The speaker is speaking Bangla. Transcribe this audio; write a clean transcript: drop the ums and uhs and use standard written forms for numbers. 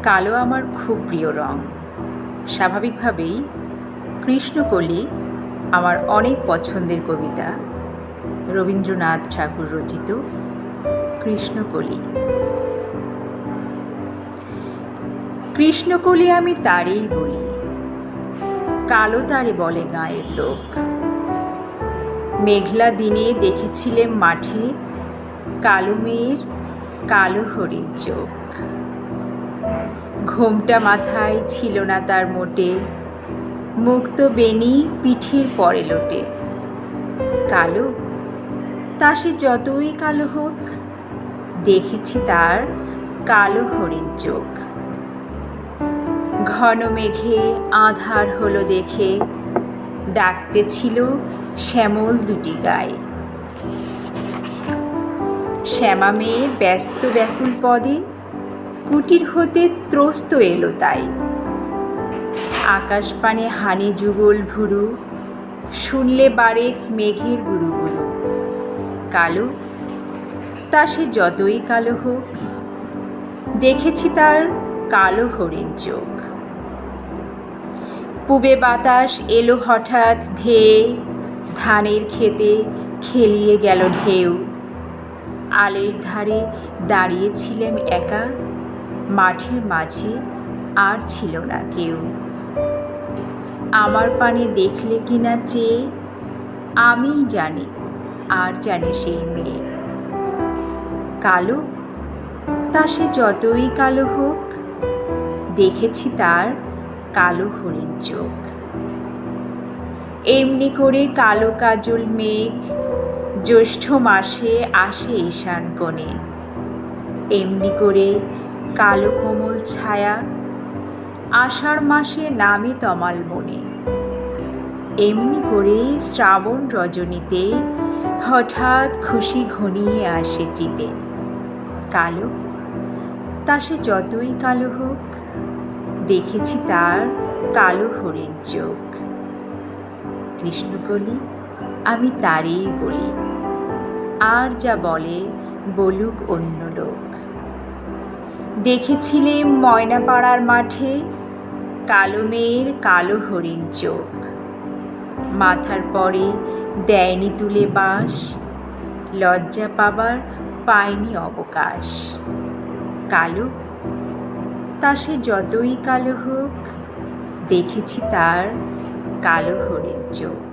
কালো আমার খুব প্রিয় রং। স্বাভাবিকভাবেই কৃষ্ণকলি আমার অনেক পছন্দের কবিতা, রবীন্দ্রনাথ ঠাকুর রচিত কৃষ্ণকলি। কৃষ্ণকলি আমি তারেই বলি, কালো তারে বলে গাঁয়ের লোক। মেঘলা দিনে দেখেছিলেম মাঠে কালো মেয়ের কালো হরিণ চোখ। ঘোমটা মাথায় ছিল না তার মোটে, মুক্ত বেনি পিঠের পরে লোটে। কালো তা সে যতই কালো হোক, দেখেছি তার কালো হরিণ চোখ। ঘন মেঘে আঁধার হলো দেখে, ডাকতেছিল শ্যামল দুটি গায়ে। শ্যামা মেয়ে ব্যস্ত ব্যাকুল পদে কুটির হতে ত্রস্ত এলো তাই। আকাশ পানে হানি যুগল ভুরু, শুনলে বারেক মেঘের গুরু গুরু। কালো তা সে যতই কালো হোক, দেখেছি তার কালো হরিণ চোখ। পূবে বাতাস এলো হঠাৎ ধেয়ে, ধানের ক্ষেতে খেলিয়ে গেল ঢেউ। আলের ধারে দাঁড়িয়েছিলেম একা, মাঠের মাঝে আর ছিল না কেউ। আমার পানে দেখলে কিনা চেয়ে, আমিই জানি আর জানে সেই মেয়ে। কালো তা সে যতই কালো হোক, দেখেছি তার কালো হরিণ চোখ। এমনি করে কালো কাজল মেঘ জ্যৈষ্ঠ মাসে আসে ঈশান কোণে। এমনি করে কালো কোমল ছায়া আষাঢ় মাসে নামে তমাল বনে। এমনি করে শ্রাবণ রজনীতে হঠাৎ খুশি ঘনিয়ে আসে চিতে। কালো তা সে যতই কালো হোক, দেখেছি তার কালো হরিণ চোখ। কৃষ্ণকলি আমি তারেই বলি, আর যা বলে বলুক অন্য লোক। দেখেছিলেম ময়নাপাড়ার মাঠে কালো মেয়ের কালো হরিণ চোখ। মাথার পরে দেয়নি তুলে বাঁশ, লজ্জা পাবার পায়নি অবকাশ। কালো তা সে যতই কালো হোক, দেখেছি তার কালো হরিণ চোখ।